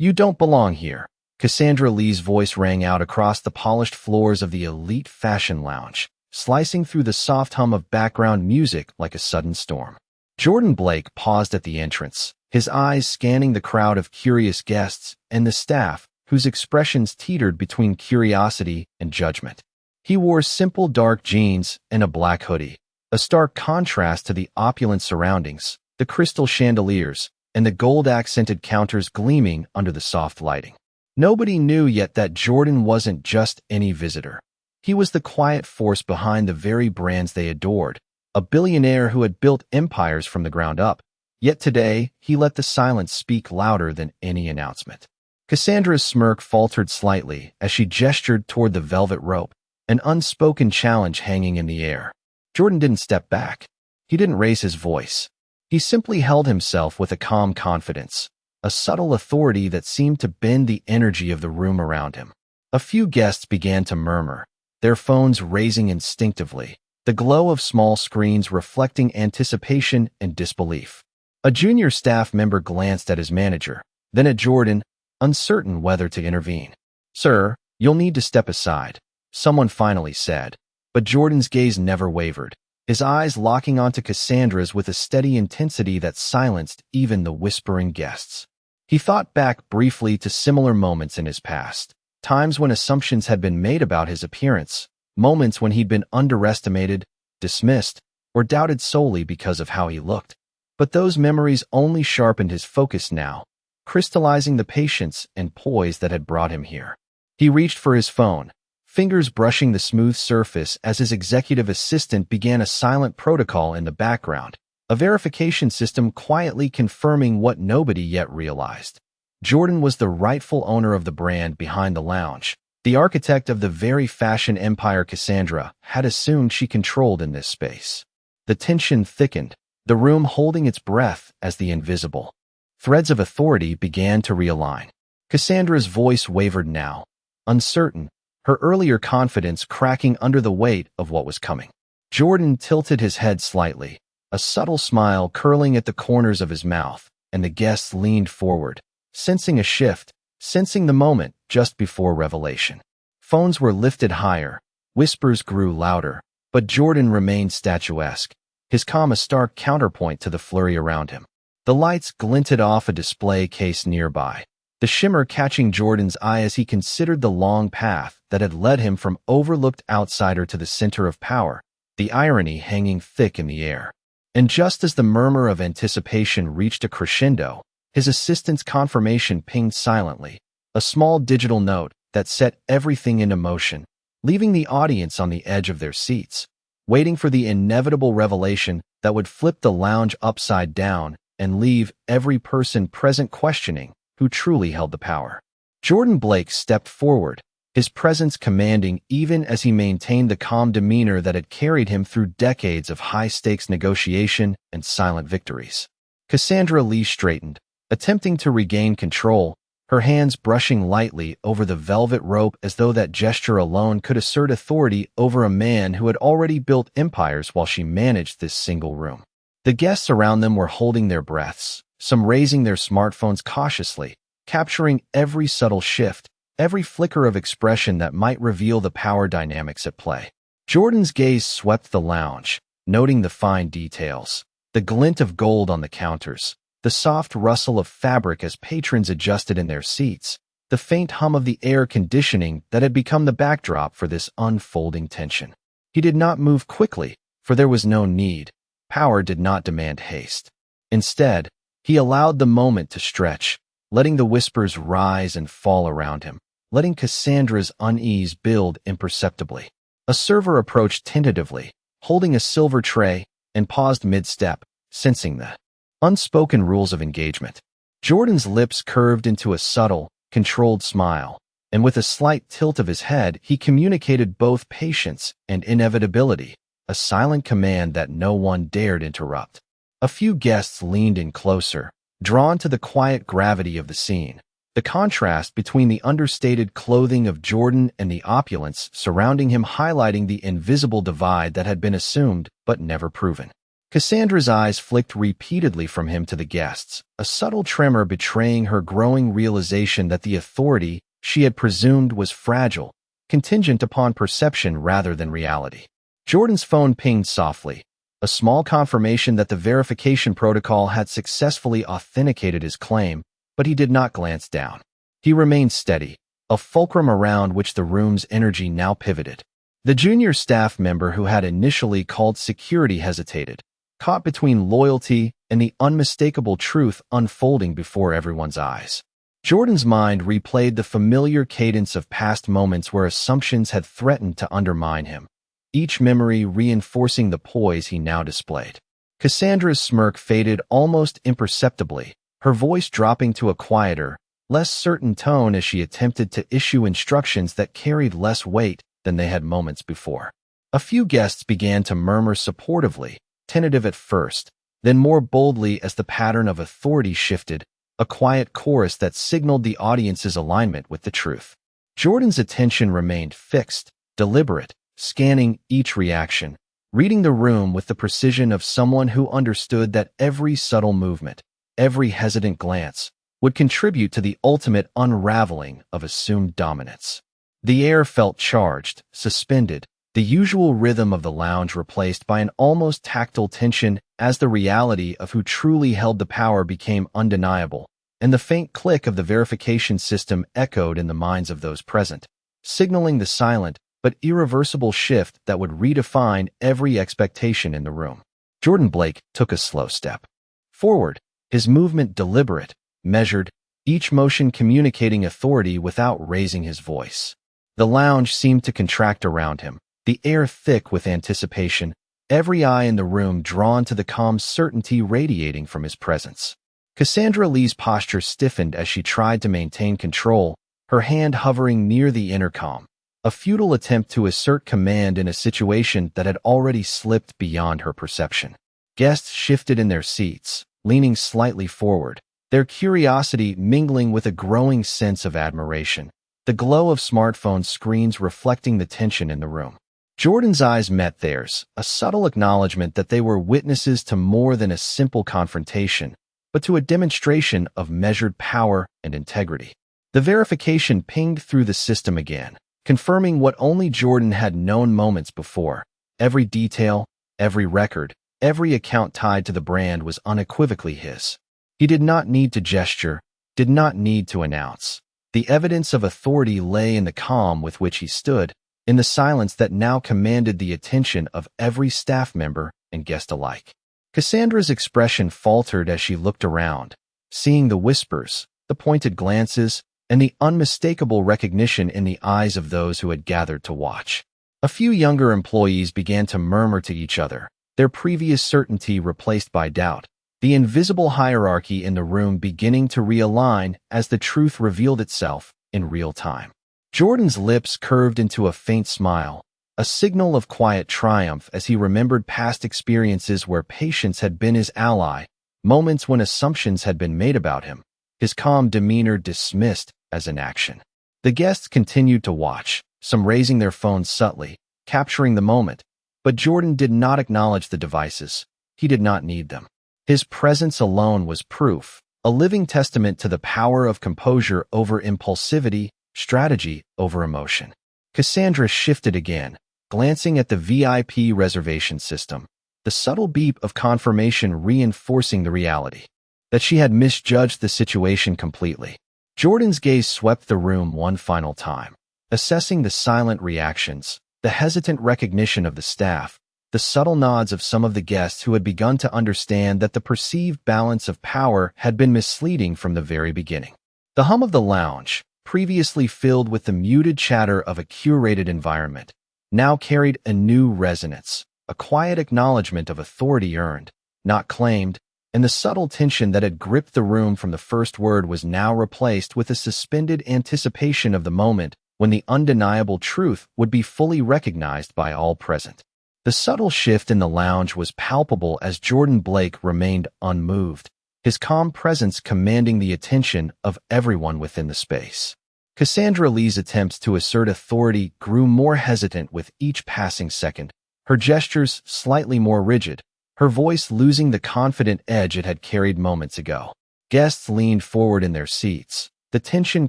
"You don't belong here." Cassandra Lee's voice rang out across the polished floors of the elite fashion lounge, slicing through the soft hum of background music like a sudden storm. Jordan Blake paused at the entrance, his eyes scanning the crowd of curious guests and the staff, whose expressions teetered between curiosity and judgment. He wore simple dark jeans and a black hoodie, a stark contrast to the opulent surroundings, the crystal chandeliers, and the gold-accented counters gleaming under the soft lighting. Nobody knew yet that Jordan wasn't just any visitor. He was the quiet force behind the very brands they adored, a billionaire who had built empires from the ground up. Yet today, he let the silence speak louder than any announcement. Cassandra's smirk faltered slightly as she gestured toward the velvet rope, an unspoken challenge hanging in the air. Jordan didn't step back. He didn't raise his voice. He simply held himself with a calm confidence, a subtle authority that seemed to bend the energy of the room around him. A few guests began to murmur, their phones raising instinctively, the glow of small screens reflecting anticipation and disbelief. A junior staff member glanced at his manager, then at Jordan, uncertain whether to intervene. "Sir, you'll need to step aside," someone finally said. But Jordan's gaze never wavered, his eyes locking onto Cassandra's with a steady intensity that silenced even the whispering guests. He thought back briefly to similar moments in his past, times when assumptions had been made about his appearance, moments when he'd been underestimated, dismissed, or doubted solely because of how he looked. But those memories only sharpened his focus now, crystallizing the patience and poise that had brought him here. He reached for his phone, fingers brushing the smooth surface as his executive assistant began a silent protocol in the background, a verification system quietly confirming what nobody yet realized. Jordan was the rightful owner of the brand behind the lounge, the architect of the very fashion empire Cassandra had assumed she controlled in this space. The tension thickened, the room holding its breath as the invisible threads of authority began to realign. Cassandra's voice wavered now, uncertain, her earlier confidence cracking under the weight of what was coming. Jordan tilted his head slightly, a subtle smile curling at the corners of his mouth, and the guests leaned forward, sensing a shift, sensing the moment just before revelation. Phones were lifted higher, whispers grew louder, but Jordan remained statuesque, his calm a stark counterpoint to the flurry around him. The lights glinted off a display case nearby, the shimmer catching Jordan's eye as he considered the long path that had led him from overlooked outsider to the center of power, the irony hanging thick in the air. And just as the murmur of anticipation reached a crescendo, his assistant's confirmation pinged silently, a small digital note that set everything into motion, leaving the audience on the edge of their seats, waiting for the inevitable revelation that would flip the lounge upside down and leave every person present questioning who truly held the power. Jordan Blake stepped forward, his presence commanding even as he maintained the calm demeanor that had carried him through decades of high-stakes negotiation and silent victories. Cassandra Lee straightened, attempting to regain control, her hands brushing lightly over the velvet rope as though that gesture alone could assert authority over a man who had already built empires while she managed this single room. The guests around them were holding their breaths, some raising their smartphones cautiously, capturing every subtle shift, every flicker of expression that might reveal the power dynamics at play. Jordan's gaze swept the lounge, noting the fine details, the glint of gold on the counters, the soft rustle of fabric as patrons adjusted in their seats, the faint hum of the air conditioning that had become the backdrop for this unfolding tension. He did not move quickly, for there was no need. Power did not demand haste. Instead, he allowed the moment to stretch, letting the whispers rise and fall around him, letting Cassandra's unease build imperceptibly. A server approached tentatively, holding a silver tray, and paused mid-step, sensing the unspoken rules of engagement. Jordan's lips curved into a subtle, controlled smile, and with a slight tilt of his head, he communicated both patience and inevitability, a silent command that no one dared interrupt. A few guests leaned in closer, drawn to the quiet gravity of the scene, the contrast between the understated clothing of Jordan and the opulence surrounding him highlighting the invisible divide that had been assumed but never proven. Cassandra's eyes flicked repeatedly from him to the guests, a subtle tremor betraying her growing realization that the authority she had presumed was fragile, contingent upon perception rather than reality. Jordan's phone pinged softly, a small confirmation that the verification protocol had successfully authenticated his claim, but he did not glance down. He remained steady, a fulcrum around which the room's energy now pivoted. The junior staff member who had initially called security hesitated, caught between loyalty and the unmistakable truth unfolding before everyone's eyes. Jordan's mind replayed the familiar cadence of past moments where assumptions had threatened to undermine him, each memory reinforcing the poise he now displayed. Cassandra's smirk faded almost imperceptibly, her voice dropping to a quieter, less certain tone as she attempted to issue instructions that carried less weight than they had moments before. A few guests began to murmur supportively, tentative at first, then more boldly as the pattern of authority shifted, a quiet chorus that signaled the audience's alignment with the truth. Jordan's attention remained fixed, deliberate, scanning each reaction, reading the room with the precision of someone who understood that every subtle movement, every hesitant glance, would contribute to the ultimate unraveling of assumed dominance. The air felt charged, suspended, the usual rhythm of the lounge replaced by an almost tactile tension as the reality of who truly held the power became undeniable, and the faint click of the verification system echoed in the minds of those present, signaling the silent but irreversible shift that would redefine every expectation in the room. Jordan Blake took a slow step forward, his movement deliberate, measured, each motion communicating authority without raising his voice. The lounge seemed to contract around him, the air thick with anticipation, every eye in the room drawn to the calm certainty radiating from his presence. Cassandra Lee's posture stiffened as she tried to maintain control, her hand hovering near the intercom, a futile attempt to assert command in a situation that had already slipped beyond her perception. Guests shifted in their seats, leaning slightly forward, their curiosity mingling with a growing sense of admiration, the glow of smartphone screens reflecting the tension in the room. Jordan's eyes met theirs, a subtle acknowledgment that they were witnesses to more than a simple confrontation, but to a demonstration of measured power and integrity. The verification pinged through the system again, confirming what only Jordan had known moments before. Every detail, every record, every account tied to the brand was unequivocally his. He did not need to gesture, did not need to announce. The evidence of authority lay in the calm with which he stood, in the silence that now commanded the attention of every staff member and guest alike. Cassandra's expression faltered as she looked around, seeing the whispers, the pointed glances, and the unmistakable recognition in the eyes of those who had gathered to watch. A few younger employees began to murmur to each other, their previous certainty replaced by doubt, the invisible hierarchy in the room beginning to realign as the truth revealed itself in real time. Jordan's lips curved into a faint smile, a signal of quiet triumph as he remembered past experiences where patience had been his ally, moments when assumptions had been made about him, his calm demeanor dismissed as inaction. The guests continued to watch, some raising their phones subtly, capturing the moment, but Jordan did not acknowledge the devices. He did not need them. His presence alone was proof, a living testament to the power of composure over impulsivity, strategy over emotion. Cassandra shifted again, glancing at the VIP reservation system, the subtle beep of confirmation reinforcing the reality that she had misjudged the situation completely. Jordan's gaze swept the room one final time, assessing the silent reactions, the hesitant recognition of the staff, the subtle nods of some of the guests who had begun to understand that the perceived balance of power had been misleading from the very beginning. The hum of the lounge, previously filled with the muted chatter of a curated environment, now carried a new resonance, a quiet acknowledgment of authority earned, not claimed, and the subtle tension that had gripped the room from the first word was now replaced with a suspended anticipation of the moment when the undeniable truth would be fully recognized by all present. The subtle shift in the lounge was palpable as Jordan Blake remained unmoved, his calm presence commanding the attention of everyone within the space. Cassandra Lee's attempts to assert authority grew more hesitant with each passing second, her gestures slightly more rigid, her voice losing the confident edge it had carried moments ago. Guests leaned forward in their seats, the tension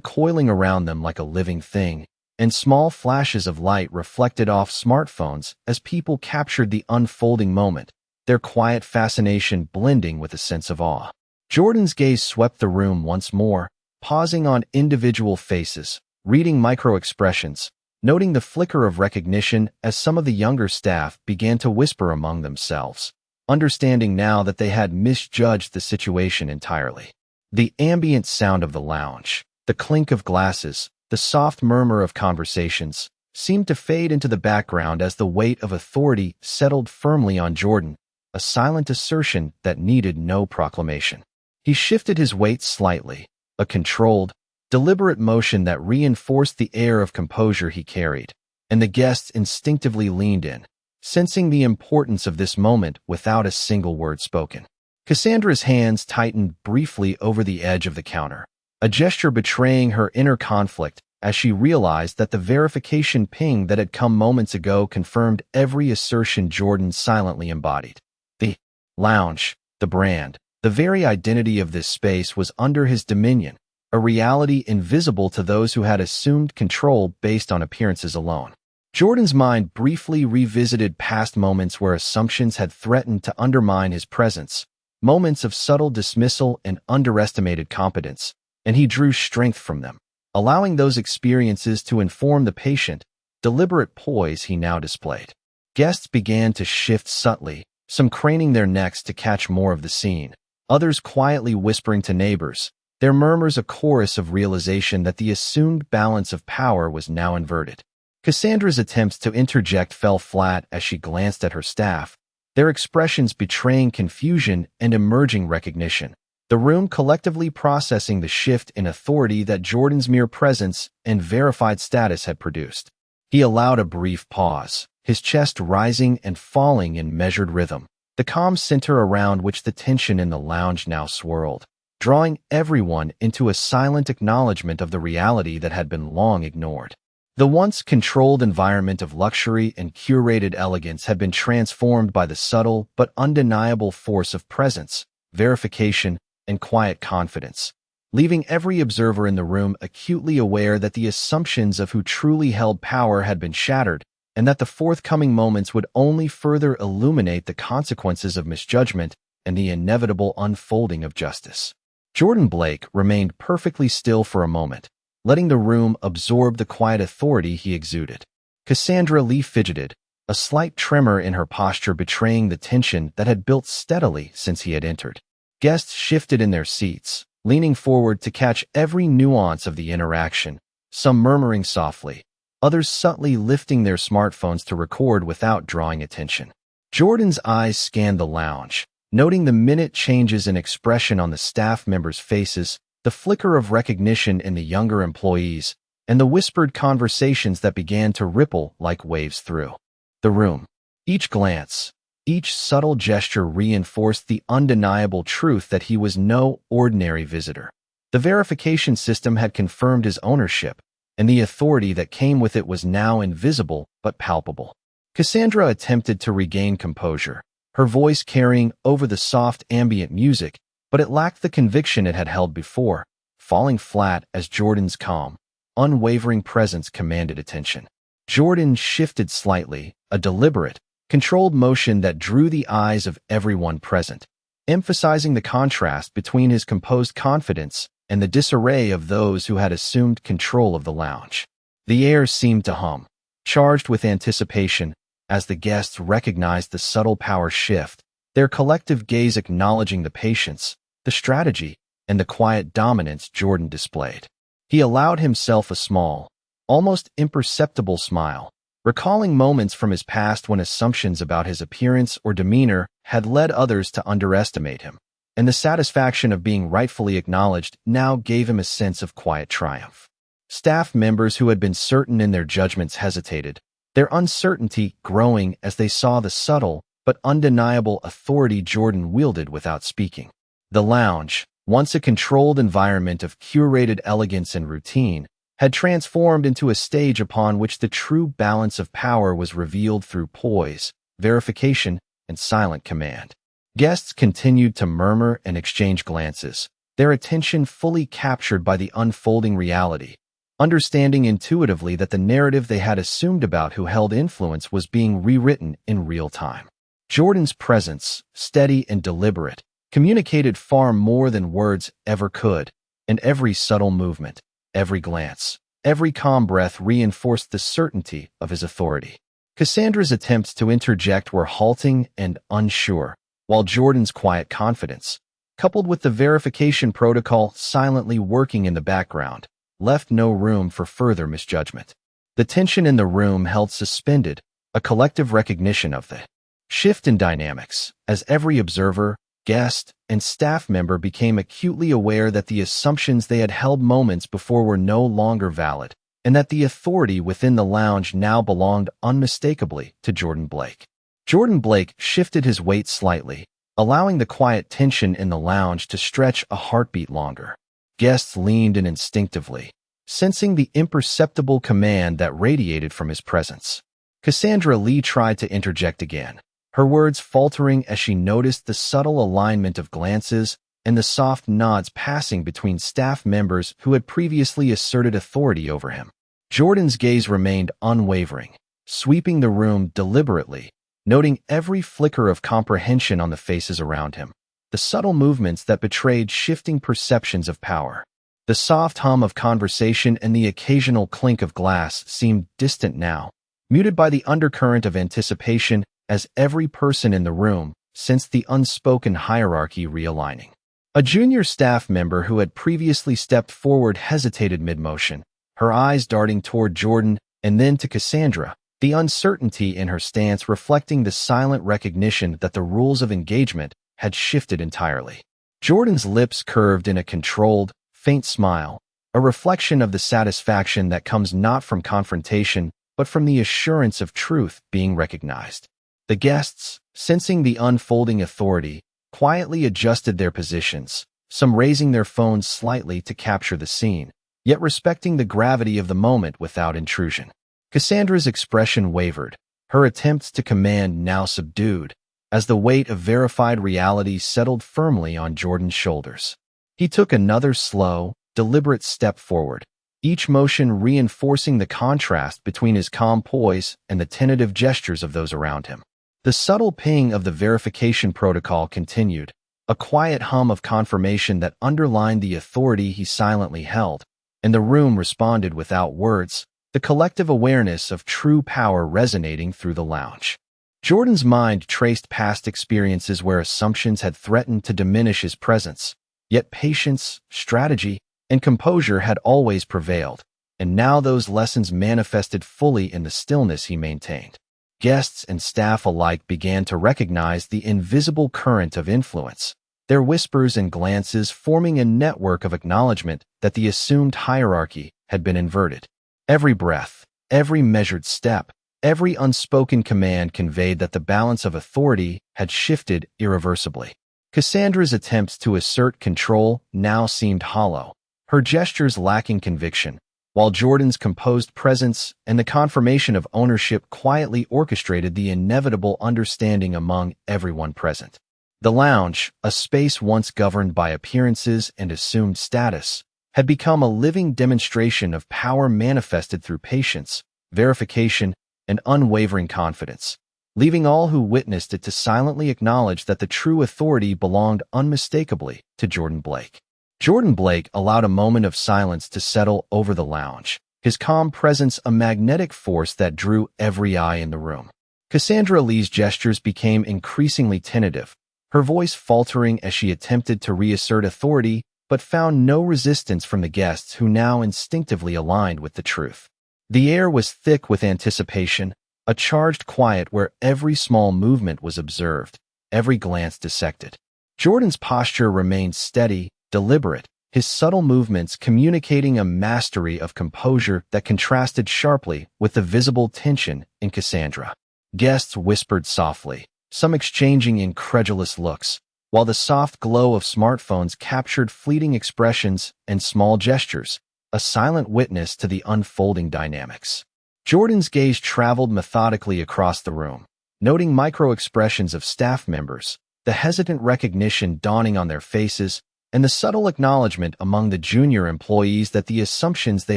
coiling around them like a living thing, and small flashes of light reflected off smartphones as people captured the unfolding moment, their quiet fascination blending with a sense of awe. Jordan's gaze swept the room once more, pausing on individual faces, reading micro-expressions, noting the flicker of recognition as some of the younger staff began to whisper among themselves, understanding now that they had misjudged the situation entirely. The ambient sound of the lounge, the clink of glasses, the soft murmur of conversations, seemed to fade into the background as the weight of authority settled firmly on Jordan, a silent assertion that needed no proclamation. He shifted his weight slightly, a controlled, deliberate motion that reinforced the air of composure he carried, and the guests instinctively leaned in, sensing the importance of this moment without a single word spoken. Cassandra's hands tightened briefly over the edge of the counter, a gesture betraying her inner conflict as she realized that the verification ping that had come moments ago confirmed every assertion Jordan silently embodied. The lounge, the brand, the very identity of this space was under his dominion, a reality invisible to those who had assumed control based on appearances alone. Jordan's mind briefly revisited past moments where assumptions had threatened to undermine his presence, moments of subtle dismissal and underestimated competence, and he drew strength from them, allowing those experiences to inform the patient, deliberate poise he now displayed. Guests began to shift subtly, some craning their necks to catch more of the scene, others quietly whispering to neighbors, their murmurs a chorus of realization that the assumed balance of power was now inverted. Cassandra's attempts to interject fell flat as she glanced at her staff, their expressions betraying confusion and emerging recognition, the room collectively processing the shift in authority that Jordan's mere presence and verified status had produced. He allowed a brief pause, his chest rising and falling in measured rhythm, the calm center around which the tension in the lounge now swirled, drawing everyone into a silent acknowledgment of the reality that had been long ignored. The once controlled environment of luxury and curated elegance had been transformed by the subtle but undeniable force of presence, verification, and quiet confidence, leaving every observer in the room acutely aware that the assumptions of who truly held power had been shattered, and that the forthcoming moments would only further illuminate the consequences of misjudgment and the inevitable unfolding of justice. Jordan Blake remained perfectly still for a moment, letting the room absorb the quiet authority he exuded. Cassandra Lee fidgeted, a slight tremor in her posture betraying the tension that had built steadily since he had entered. Guests shifted in their seats, leaning forward to catch every nuance of the interaction, some murmuring softly, others subtly lifting their smartphones to record without drawing attention. Jordan's eyes scanned the lounge, noting the minute changes in expression on the staff members' faces, the flicker of recognition in the younger employees, and the whispered conversations that began to ripple like waves through the room. Each glance, each subtle gesture reinforced the undeniable truth that he was no ordinary visitor. The verification system had confirmed his ownership, and the authority that came with it was now invisible but palpable. Cassandra attempted to regain composure, her voice carrying over the soft ambient music, but it lacked the conviction it had held before, falling flat as Jordan's calm, unwavering presence commanded attention. Jordan shifted slightly, a deliberate, controlled motion that drew the eyes of everyone present, emphasizing the contrast between his composed confidence and the disarray of those who had assumed control of the lounge. The air seemed to hum, charged with anticipation, as the guests recognized the subtle power shift, their collective gaze acknowledging the patience, the strategy, and the quiet dominance Jordan displayed. He allowed himself a small, almost imperceptible smile, recalling moments from his past when assumptions about his appearance or demeanor had led others to underestimate him, and the satisfaction of being rightfully acknowledged now gave him a sense of quiet triumph. Staff members who had been certain in their judgments hesitated, their uncertainty growing as they saw the subtle but undeniable authority Jordan wielded without speaking. The lounge, once a controlled environment of curated elegance and routine, had transformed into a stage upon which the true balance of power was revealed through poise, verification, and silent command. Guests continued to murmur and exchange glances, their attention fully captured by the unfolding reality, understanding intuitively that the narrative they had assumed about who held influence was being rewritten in real time. Jordan's presence, steady and deliberate, communicated far more than words ever could, and every subtle movement, every glance, every calm breath reinforced the certainty of his authority. Cassandra's attempts to interject were halting and unsure, while Jordan's quiet confidence, coupled with the verification protocol silently working in the background, left no room for further misjudgment. The tension in the room held suspended, a collective recognition of the shift in dynamics, as every observer, guest, and staff member became acutely aware that the assumptions they had held moments before were no longer valid, and that the authority within the lounge now belonged unmistakably to Jordan Blake. Jordan Blake shifted his weight slightly, allowing the quiet tension in the lounge to stretch a heartbeat longer. Guests leaned in instinctively, sensing the imperceptible command that radiated from his presence. Cassandra Lee tried to interject again, her words faltering as she noticed the subtle alignment of glances and the soft nods passing between staff members who had previously asserted authority over him. Jordan's gaze remained unwavering, sweeping the room deliberately, noting every flicker of comprehension on the faces around him, the subtle movements that betrayed shifting perceptions of power. The soft hum of conversation and the occasional clink of glass seemed distant now, muted by the undercurrent of anticipation as every person in the room sensed the unspoken hierarchy realigning. A junior staff member who had previously stepped forward hesitated mid-motion, her eyes darting toward Jordan and then to Cassandra, the uncertainty in her stance reflecting the silent recognition that the rules of engagement had shifted entirely. Jordan's lips curved in a controlled, faint smile, a reflection of the satisfaction that comes not from confrontation, but from the assurance of truth being recognized. The guests, sensing the unfolding authority, quietly adjusted their positions, some raising their phones slightly to capture the scene, yet respecting the gravity of the moment without intrusion. Cassandra's expression wavered, her attempts to command now subdued, as the weight of verified reality settled firmly on Jordan's shoulders. He took another slow, deliberate step forward, each motion reinforcing the contrast between his calm poise and the tentative gestures of those around him. The subtle ping of the verification protocol continued, a quiet hum of confirmation that underlined the authority he silently held, and the room responded without words, the collective awareness of true power resonating through the lounge. Jordan's mind traced past experiences where assumptions had threatened to diminish his presence, yet patience, strategy, and composure had always prevailed, and now those lessons manifested fully in the stillness he maintained. Guests and staff alike began to recognize the invisible current of influence, their whispers and glances forming a network of acknowledgment that the assumed hierarchy had been inverted. Every breath, every measured step, every unspoken command conveyed that the balance of authority had shifted irreversibly. Cassandra's attempts to assert control now seemed hollow, her gestures lacking conviction, while Jordan's composed presence and the confirmation of ownership quietly orchestrated the inevitable understanding among everyone present. The lounge, a space once governed by appearances and assumed status, had become a living demonstration of power manifested through patience, verification, and unwavering confidence, leaving all who witnessed it to silently acknowledge that the true authority belonged unmistakably to Jordan Blake. Jordan Blake allowed a moment of silence to settle over the lounge, his calm presence a magnetic force that drew every eye in the room. Cassandra Lee's gestures became increasingly tentative, her voice faltering as she attempted to reassert authority but found no resistance from the guests who now instinctively aligned with the truth. The air was thick with anticipation, a charged quiet where every small movement was observed, every glance dissected. Jordan's posture remained steady, deliberate, his subtle movements communicating a mastery of composure that contrasted sharply with the visible tension in Cassandra. Guests whispered softly, some exchanging incredulous looks, while the soft glow of smartphones captured fleeting expressions and small gestures, a silent witness to the unfolding dynamics. Jordan's gaze traveled methodically across the room, noting micro-expressions of staff members, the hesitant recognition dawning on their faces, and the subtle acknowledgment among the junior employees that the assumptions they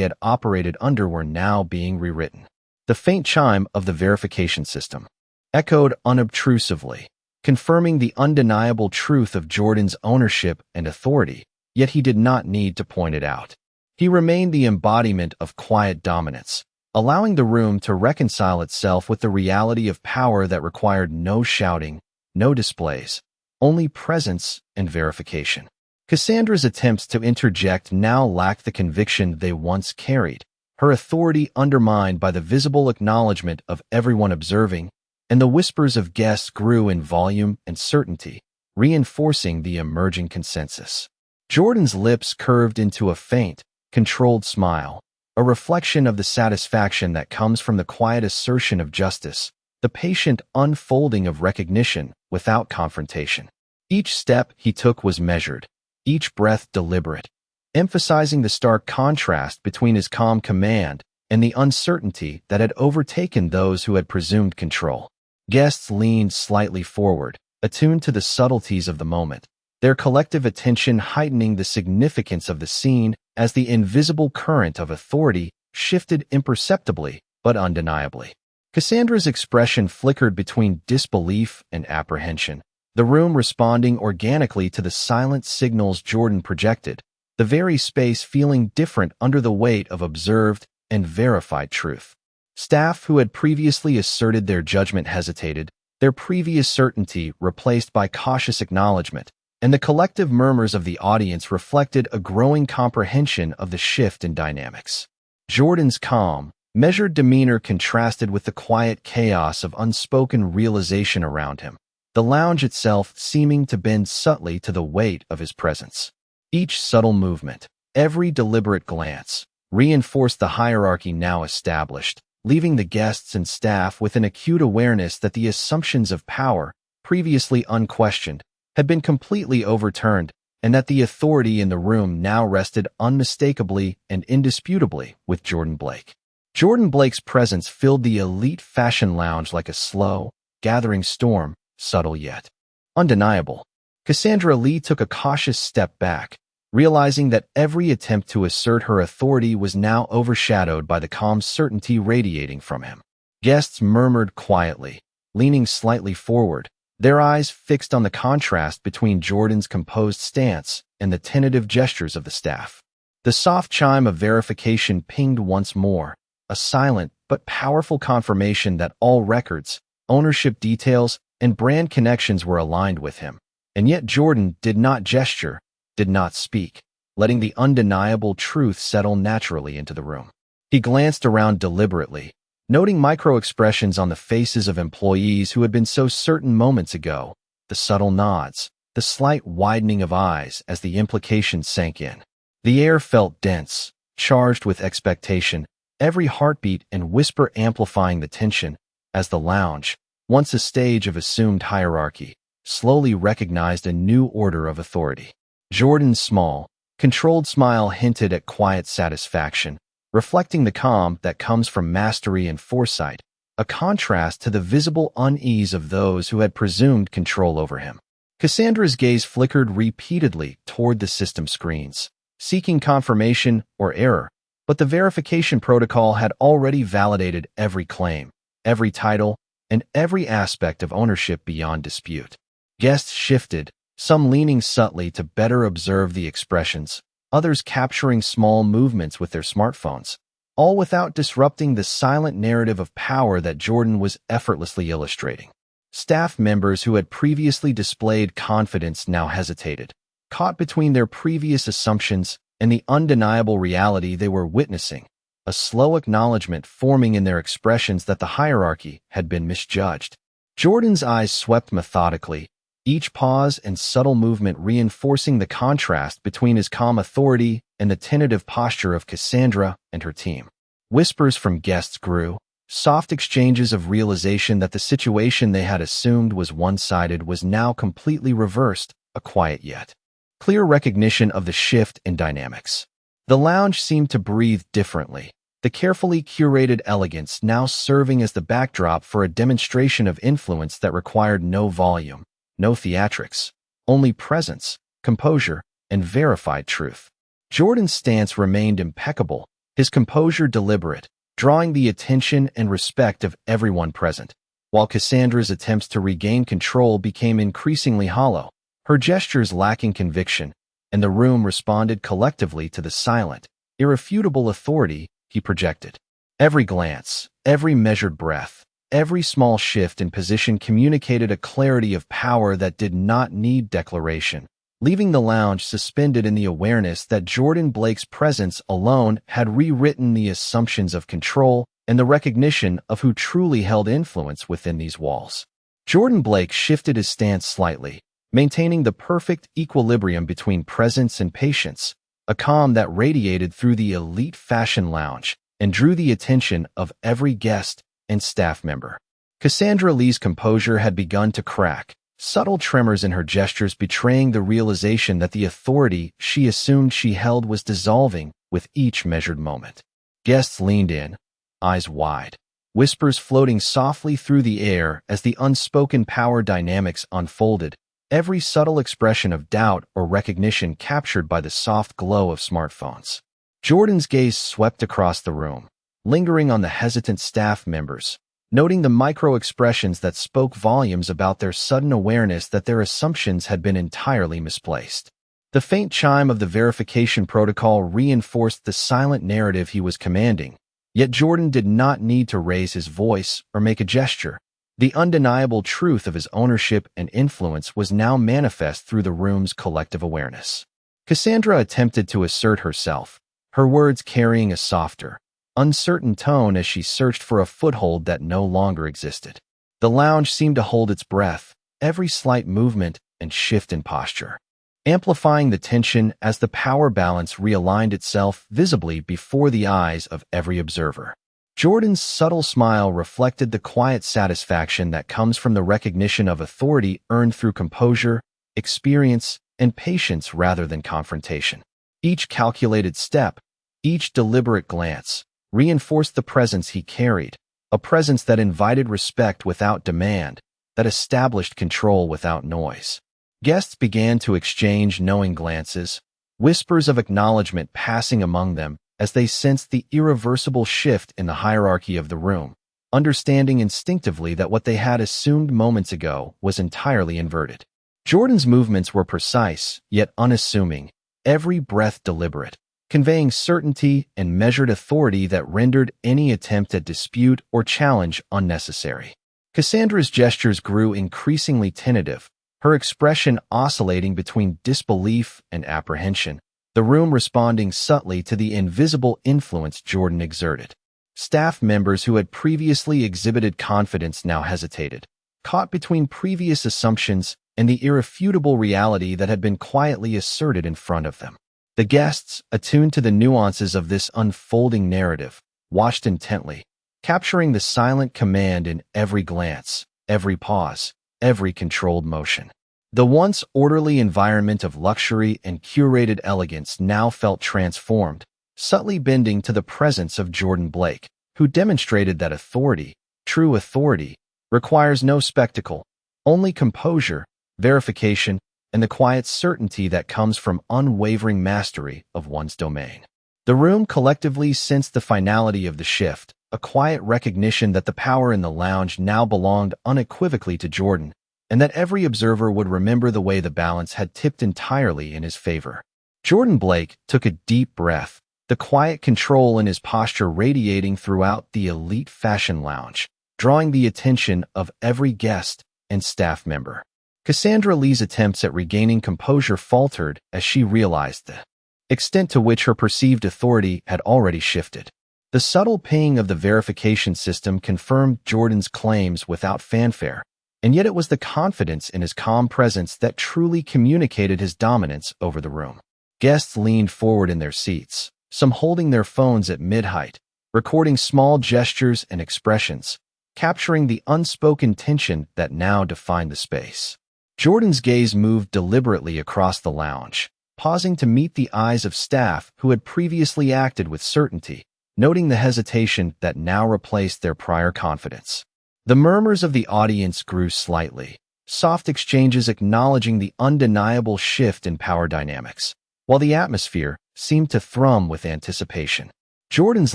had operated under were now being rewritten. The faint chime of the verification system echoed unobtrusively, confirming the undeniable truth of Jordan's ownership and authority, yet he did not need to point it out. He remained the embodiment of quiet dominance, allowing the room to reconcile itself with the reality of power that required no shouting, no displays, only presence and verification. Cassandra's attempts to interject now lacked the conviction they once carried, her authority undermined by the visible acknowledgment of everyone observing, and the whispers of guests grew in volume and certainty, reinforcing the emerging consensus. Jordan's lips curved into a faint, controlled smile, a reflection of the satisfaction that comes from the quiet assertion of justice, the patient unfolding of recognition without confrontation. Each step he took was measured, each breath deliberate, emphasizing the stark contrast between his calm command and the uncertainty that had overtaken those who had presumed control. Guests leaned slightly forward, attuned to the subtleties of the moment, their collective attention heightening the significance of the scene as the invisible current of authority shifted imperceptibly but undeniably. Cassandra's expression flickered between disbelief and apprehension, the room responding organically to the silent signals Jordan projected, the very space feeling different under the weight of observed and verified truth. Staff who had previously asserted their judgment hesitated, their previous certainty replaced by cautious acknowledgment, and the collective murmurs of the audience reflected a growing comprehension of the shift in dynamics. Jordan's calm, measured demeanor contrasted with the quiet chaos of unspoken realization around him, the lounge itself seeming to bend subtly to the weight of his presence. Each subtle movement, every deliberate glance, reinforced the hierarchy now established, leaving the guests and staff with an acute awareness that the assumptions of power, previously unquestioned, had been completely overturned, and that the authority in the room now rested unmistakably and indisputably with Jordan Blake. Jordan Blake's presence filled the elite fashion lounge like a slow, gathering storm, subtle yet undeniable. Cassandra Lee took a cautious step back, realizing that every attempt to assert her authority was now overshadowed by the calm certainty radiating from him. Guests murmured quietly, leaning slightly forward, their eyes fixed on the contrast between Jordan's composed stance and the tentative gestures of the staff. The soft chime of verification pinged once more, a silent but powerful confirmation that all records, ownership details, and brand connections were aligned with him. And yet Jordan did not gesture, did not speak, letting the undeniable truth settle naturally into the room. He glanced around deliberately, noting micro-expressions on the faces of employees who had been so certain moments ago, the subtle nods, the slight widening of eyes as the implications sank in. The air felt dense, charged with expectation, every heartbeat and whisper amplifying the tension, as the lounge, once a stage of assumed hierarchy, slowly recognized a new order of authority. Jordan's small, controlled smile hinted at quiet satisfaction, reflecting the calm that comes from mastery and foresight, a contrast to the visible unease of those who had presumed control over him. Cassandra's gaze flickered repeatedly toward the system screens, seeking confirmation or error, but the verification protocol had already validated every claim, every title, and every aspect of ownership beyond dispute. Guests shifted, some leaning subtly to better observe the expressions, others capturing small movements with their smartphones, all without disrupting the silent narrative of power that Jordan was effortlessly illustrating. Staff members who had previously displayed confidence now hesitated, caught between their previous assumptions and the undeniable reality they were witnessing, a slow acknowledgment forming in their expressions that the hierarchy had been misjudged. Jordan's eyes swept methodically, each pause and subtle movement reinforcing the contrast between his calm authority and the tentative posture of Cassandra and her team. Whispers from guests grew, soft exchanges of realization that the situation they had assumed was one-sided was now completely reversed, a quiet yet clear recognition of the shift in dynamics. The lounge seemed to breathe differently, the carefully curated elegance now serving as the backdrop for a demonstration of influence that required no volume, no theatrics, only presence, composure, and verified truth. Jordan's stance remained impeccable, his composure deliberate, drawing the attention and respect of everyone present, while Cassandra's attempts to regain control became increasingly hollow, her gestures lacking conviction, and the room responded collectively to the silent, irrefutable authority he projected. Every glance, every measured breath, every small shift in position communicated a clarity of power that did not need declaration, leaving the lounge suspended in the awareness that Jordan Blake's presence alone had rewritten the assumptions of control and the recognition of who truly held influence within these walls. Jordan Blake shifted his stance slightly, maintaining the perfect equilibrium between presence and patience, a calm that radiated through the elite fashion lounge and drew the attention of every guest and staff member. Cassandra Lee's composure had begun to crack, subtle tremors in her gestures betraying the realization that the authority she assumed she held was dissolving with each measured moment. Guests leaned in, eyes wide, whispers floating softly through the air as the unspoken power dynamics unfolded, every subtle expression of doubt or recognition captured by the soft glow of smartphones. Jordan's gaze swept across the room, lingering on the hesitant staff members, noting the micro-expressions that spoke volumes about their sudden awareness that their assumptions had been entirely misplaced. The faint chime of the verification protocol reinforced the silent narrative he was commanding, yet Jordan did not need to raise his voice or make a gesture. The undeniable truth of his ownership and influence was now manifest through the room's collective awareness. Cassandra attempted to assert herself, her words carrying a softer, uncertain tone as she searched for a foothold that no longer existed. The lounge seemed to hold its breath, every slight movement and shift in posture, amplifying the tension as the power balance realigned itself visibly before the eyes of every observer. Jordan's subtle smile reflected the quiet satisfaction that comes from the recognition of authority earned through composure, experience, and patience rather than confrontation. Each calculated step, each deliberate glance, reinforced the presence he carried, a presence that invited respect without demand, that established control without noise. Guests began to exchange knowing glances, whispers of acknowledgment passing among them as they sensed the irreversible shift in the hierarchy of the room, understanding instinctively that what they had assumed moments ago was entirely inverted. Jordan's movements were precise, yet unassuming, every breath deliberate, conveying certainty and measured authority that rendered any attempt at dispute or challenge unnecessary. Cassandra's gestures grew increasingly tentative, her expression oscillating between disbelief and apprehension, the room responding subtly to the invisible influence Jordan exerted. Staff members who had previously exhibited confidence now hesitated, caught between previous assumptions and the irrefutable reality that had been quietly asserted in front of them. The guests, attuned to the nuances of this unfolding narrative, watched intently, capturing the silent command in every glance, every pause, every controlled motion. The once orderly environment of luxury and curated elegance now felt transformed, subtly bending to the presence of Jordan Blake, who demonstrated that authority, true authority, requires no spectacle, only composure, verification, and the quiet certainty that comes from unwavering mastery of one's domain. The room collectively sensed the finality of the shift, a quiet recognition that the power in the lounge now belonged unequivocally to Jordan, and that every observer would remember the way the balance had tipped entirely in his favor. Jordan Blake took a deep breath, the quiet control in his posture radiating throughout the elite fashion lounge, drawing the attention of every guest and staff member. Cassandra Lee's attempts at regaining composure faltered as she realized the extent to which her perceived authority had already shifted. The subtle ping of the verification system confirmed Jordan's claims without fanfare, and yet it was the confidence in his calm presence that truly communicated his dominance over the room. Guests leaned forward in their seats, some holding their phones at mid-height, recording small gestures and expressions, capturing the unspoken tension that now defined the space. Jordan's gaze moved deliberately across the lounge, pausing to meet the eyes of staff who had previously acted with certainty, noting the hesitation that now replaced their prior confidence. The murmurs of the audience grew slightly, soft exchanges acknowledging the undeniable shift in power dynamics, while the atmosphere seemed to thrum with anticipation. Jordan's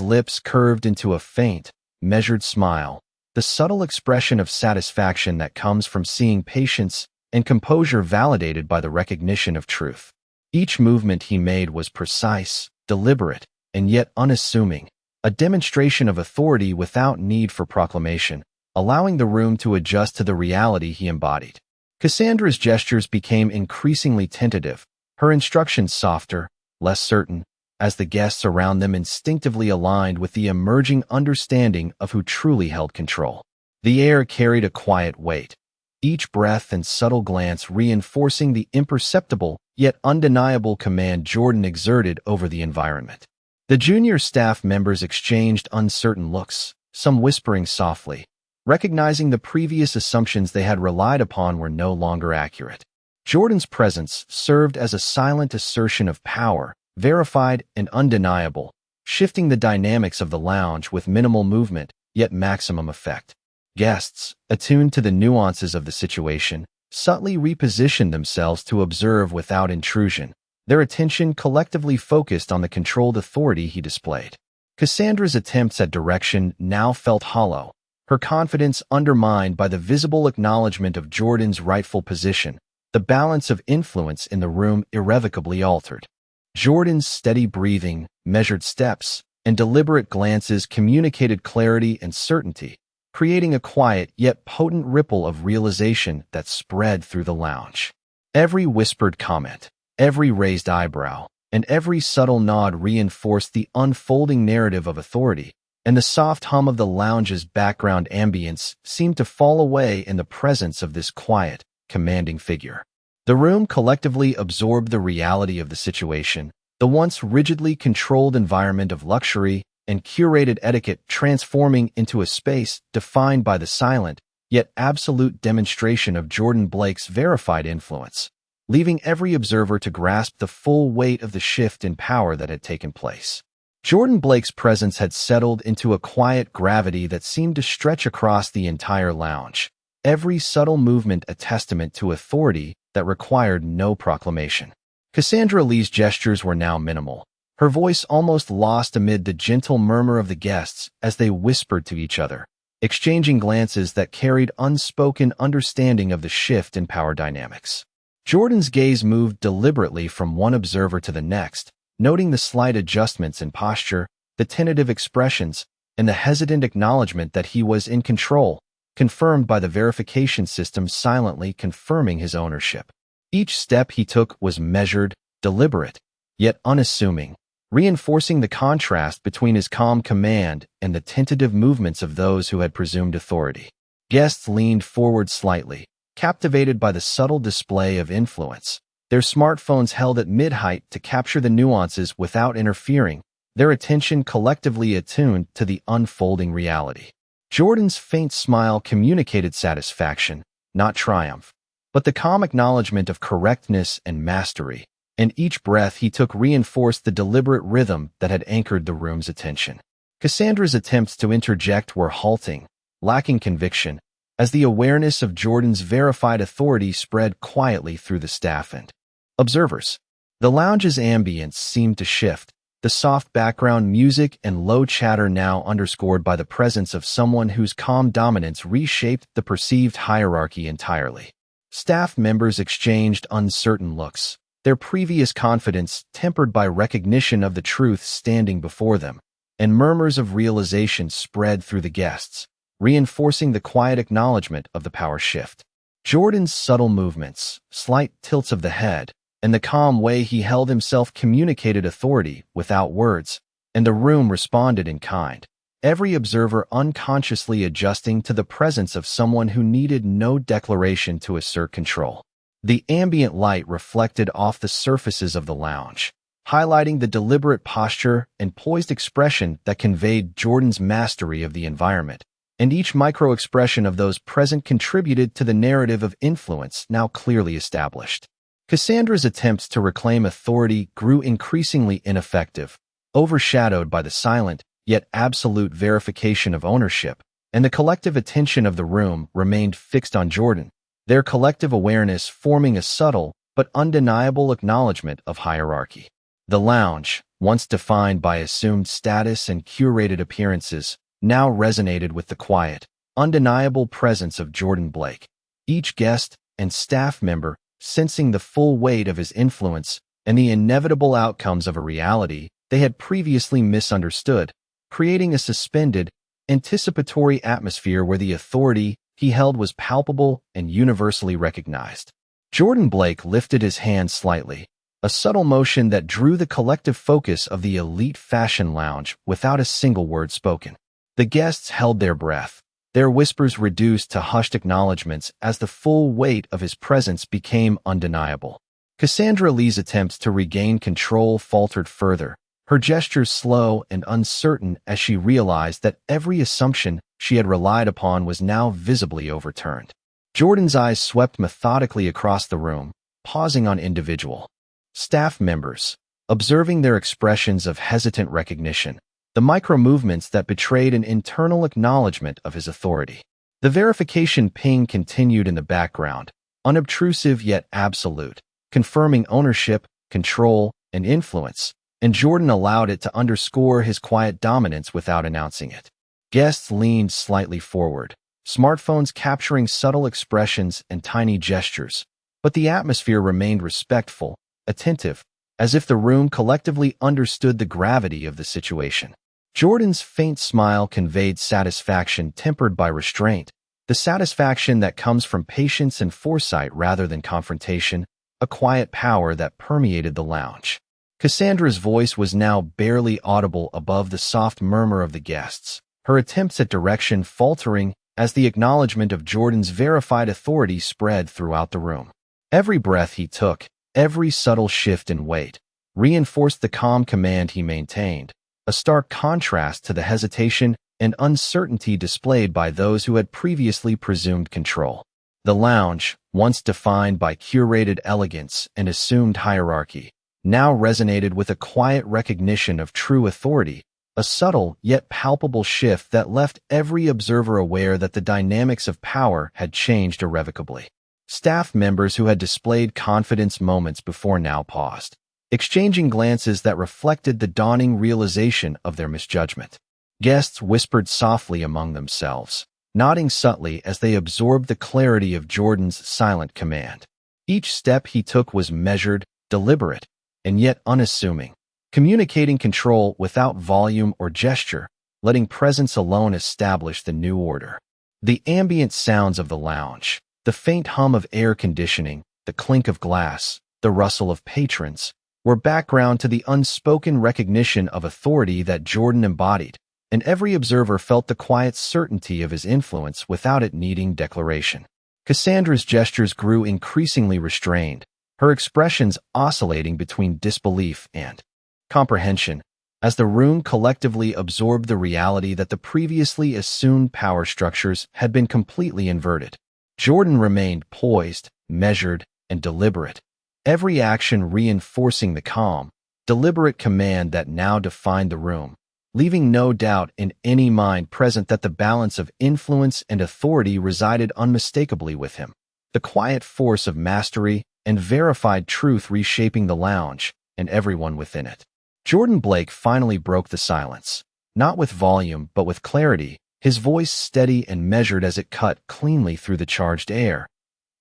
lips curved into a faint, measured smile, the subtle expression of satisfaction that comes from seeing patience and composure validated by the recognition of truth. Each movement he made was precise, deliberate, and yet unassuming, a demonstration of authority without need for proclamation, allowing the room to adjust to the reality he embodied. Cassandra's gestures became increasingly tentative, her instructions softer, less certain, as the guests around them instinctively aligned with the emerging understanding of who truly held control. The air carried a quiet weight, each breath and subtle glance reinforcing the imperceptible yet undeniable command Jordan exerted over the environment. The junior staff members exchanged uncertain looks, some whispering softly, recognizing the previous assumptions they had relied upon were no longer accurate. Jordan's presence served as a silent assertion of power, verified and undeniable, shifting the dynamics of the lounge with minimal movement, yet maximum effect. Guests, attuned to the nuances of the situation, subtly repositioned themselves to observe without intrusion, their attention collectively focused on the controlled authority he displayed. Cassandra's attempts at direction now felt hollow, her confidence undermined by the visible acknowledgment of Jordan's rightful position. The balance of influence in the room irrevocably altered. Jordan's steady breathing, measured steps, and deliberate glances communicated clarity and certainty, creating a quiet yet potent ripple of realization that spread through the lounge. Every whispered comment, every raised eyebrow, and every subtle nod reinforced the unfolding narrative of authority, and the soft hum of the lounge's background ambience seemed to fall away in the presence of this quiet, commanding figure. The room collectively absorbed the reality of the situation, the once rigidly controlled environment of luxury and curated etiquette transforming into a space defined by the silent, yet absolute demonstration of Jordan Blake's verified influence, leaving every observer to grasp the full weight of the shift in power that had taken place. Jordan Blake's presence had settled into a quiet gravity that seemed to stretch across the entire lounge, every subtle movement a testament to authority that required no proclamation. Cassandra Lee's gestures were now minimal, her voice almost lost amid the gentle murmur of the guests as they whispered to each other, exchanging glances that carried unspoken understanding of the shift in power dynamics. Jordan's gaze moved deliberately from one observer to the next, noting the slight adjustments in posture, the tentative expressions, and the hesitant acknowledgement that he was in control, confirmed by the verification system silently confirming his ownership. Each step he took was measured, deliberate, yet unassuming, reinforcing the contrast between his calm command and the tentative movements of those who had presumed authority. Guests leaned forward slightly, captivated by the subtle display of influence, their smartphones held at mid-height to capture the nuances without interfering, their attention collectively attuned to the unfolding reality. Jordan's faint smile communicated satisfaction, not triumph, but the calm acknowledgement of correctness and mastery, and each breath he took reinforced the deliberate rhythm that had anchored the room's attention. Cassandra's attempts to interject were halting, lacking conviction, as the awareness of Jordan's verified authority spread quietly through the staff and observers. The lounge's ambience seemed to shift, the soft background music and low chatter now underscored by the presence of someone whose calm dominance reshaped the perceived hierarchy entirely. Staff members exchanged uncertain looks, their previous confidence tempered by recognition of the truth standing before them, and murmurs of realization spread through the guests, reinforcing the quiet acknowledgement of the power shift. Jordan's subtle movements, slight tilts of the head, and the calm way he held himself communicated authority without words, and the room responded in kind, every observer unconsciously adjusting to the presence of someone who needed no declaration to assert control. The ambient light reflected off the surfaces of the lounge, highlighting the deliberate posture and poised expression that conveyed Jordan's mastery of the environment, and each micro-expression of those present contributed to the narrative of influence now clearly established. Cassandra's attempts to reclaim authority grew increasingly ineffective, overshadowed by the silent, yet absolute verification of ownership, and the collective attention of the room remained fixed on Jordan, their collective awareness forming a subtle but undeniable acknowledgment of hierarchy. The lounge, once defined by assumed status and curated appearances, now resonated with the quiet, undeniable presence of Jordan Blake. Each guest and staff member, sensing the full weight of his influence and the inevitable outcomes of a reality they had previously misunderstood, creating a suspended, anticipatory atmosphere where the authority he held was palpable and universally recognized. Jordan Blake lifted his hand slightly, a subtle motion that drew the collective focus of the elite fashion lounge without a single word spoken. The guests held their breath, their whispers reduced to hushed acknowledgments as the full weight of his presence became undeniable. Cassandra Lee's attempts to regain control faltered further, her gestures slow and uncertain as she realized that every assumption she had relied upon was now visibly overturned. Jordan's eyes swept methodically across the room, pausing on individual staff members, observing their expressions of hesitant recognition, the micro-movements that betrayed an internal acknowledgment of his authority. The verification ping continued in the background, unobtrusive yet absolute, confirming ownership, control, and influence, and Jordan allowed it to underscore his quiet dominance without announcing it. Guests leaned slightly forward, smartphones capturing subtle expressions and tiny gestures, but the atmosphere remained respectful, attentive, as if the room collectively understood the gravity of the situation. Jordan's faint smile conveyed satisfaction tempered by restraint, the satisfaction that comes from patience and foresight rather than confrontation, a quiet power that permeated the lounge. Cassandra's voice was now barely audible above the soft murmur of the guests, her attempts at direction faltering as the acknowledgement of Jordan's verified authority spread throughout the room. Every breath he took, every subtle shift in weight, reinforced the calm command he maintained, a stark contrast to the hesitation and uncertainty displayed by those who had previously presumed control. The lounge, once defined by curated elegance and assumed hierarchy, now resonated with a quiet recognition of true authority, a subtle yet palpable shift that left every observer aware that the dynamics of power had changed irrevocably. Staff members who had displayed confidence moments before now paused, exchanging glances that reflected the dawning realization of their misjudgment. Guests whispered softly among themselves, nodding subtly as they absorbed the clarity of Jordan's silent command. Each step he took was measured, deliberate, and yet unassuming, communicating control without volume or gesture, letting presence alone establish the new order. The ambient sounds of the lounge, the faint hum of air conditioning, the clink of glass, the rustle of patrons, were background to the unspoken recognition of authority that Jordan embodied, and every observer felt the quiet certainty of his influence without it needing declaration. Cassandra's gestures grew increasingly restrained, her expressions oscillating between disbelief and comprehension, as the room collectively absorbed the reality that the previously assumed power structures had been completely inverted. Jordan remained poised, measured, and deliberate, every action reinforcing the calm, deliberate command that now defined the room, leaving no doubt in any mind present that the balance of influence and authority resided unmistakably with him. The quiet force of mastery and verified truth reshaping the lounge and everyone within it. Jordan Blake finally broke the silence, not with volume but with clarity, his voice steady and measured as it cut cleanly through the charged air.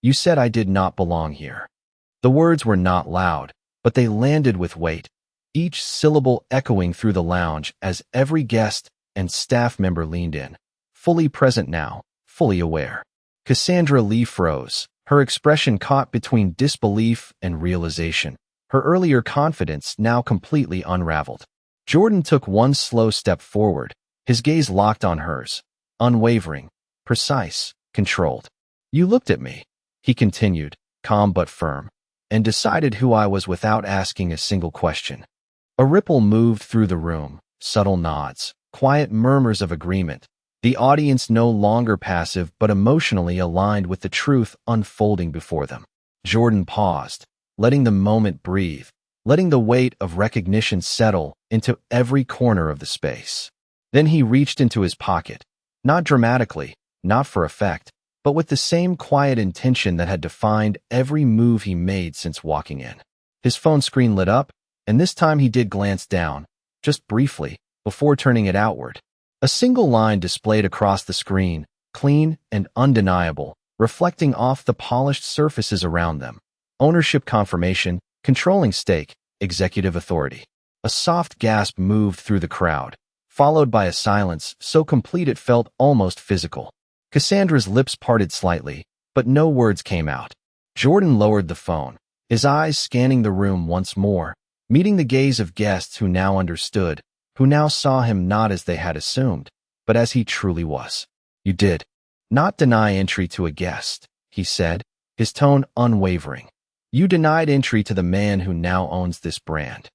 "You said I did not belong here." The words were not loud, but they landed with weight, each syllable echoing through the lounge as every guest and staff member leaned in, fully present now, fully aware. Cassandra Lee froze, her expression caught between disbelief and realization, her earlier confidence now completely unraveled. Jordan took one slow step forward, his gaze locked on hers, unwavering, precise, controlled. "You looked at me," he continued, calm but firm, "and decided who I was without asking a single question." A ripple moved through the room, subtle nods, quiet murmurs of agreement, the audience no longer passive but emotionally aligned with the truth unfolding before them. Jordan paused, letting the moment breathe, letting the weight of recognition settle into every corner of the space. Then he reached into his pocket, not dramatically, not for effect, but with the same quiet intention that had defined every move he made since walking in. His phone screen lit up, and this time he did glance down, just briefly, before turning it outward. A single line displayed across the screen, clean and undeniable, reflecting off the polished surfaces around them. Ownership confirmation, controlling stake, executive authority. A soft gasp moved through the crowd, followed by a silence so complete it felt almost physical. Cassandra's lips parted slightly, but no words came out. Jordan lowered the phone, his eyes scanning the room once more, meeting the gaze of guests who now understood, who now saw him not as they had assumed, but as he truly was. "You did not deny entry to a guest," he said, his tone unwavering. "You denied entry to the man who now owns this brand."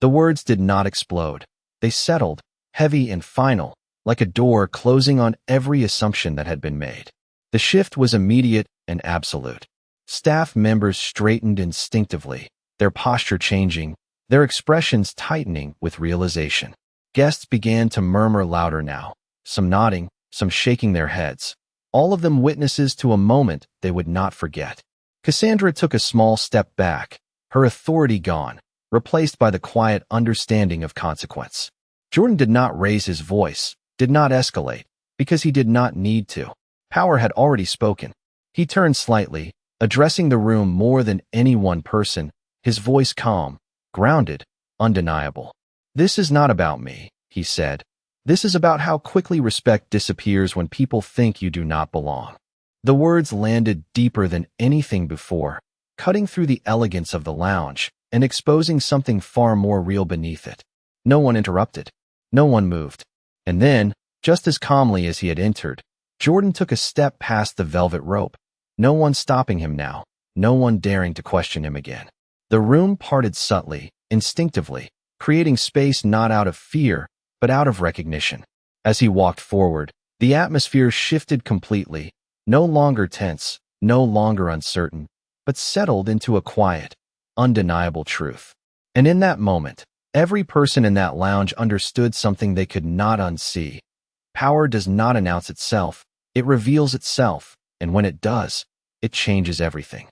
The words did not explode. They settled, heavy and final, like a door closing on every assumption that had been made. The shift was immediate and absolute. Staff members straightened instinctively, their posture changing, their expressions tightening with realization. Guests began to murmur louder now, some nodding, some shaking their heads, all of them witnesses to a moment they would not forget. Cassandra took a small step back, her authority gone, replaced by the quiet understanding of consequence. Jordan did not raise his voice, did not escalate, because he did not need to. Power had already spoken. He turned slightly, addressing the room more than any one person, his voice calm, grounded, undeniable. "This is not about me," he said. "This is about how quickly respect disappears when people think you do not belong." The words landed deeper than anything before, cutting through the elegance of the lounge and exposing something far more real beneath it. No one interrupted. No one moved. And then, just as calmly as he had entered, Jordan took a step past the velvet rope. No one stopping him now, no one daring to question him again. The room parted subtly, instinctively, creating space not out of fear, but out of recognition. As he walked forward, the atmosphere shifted completely, no longer tense, no longer uncertain, but settled into a quiet, undeniable truth. And in that moment, every person in that lounge understood something they could not unsee. Power does not announce itself, it reveals itself, and when it does, it changes everything.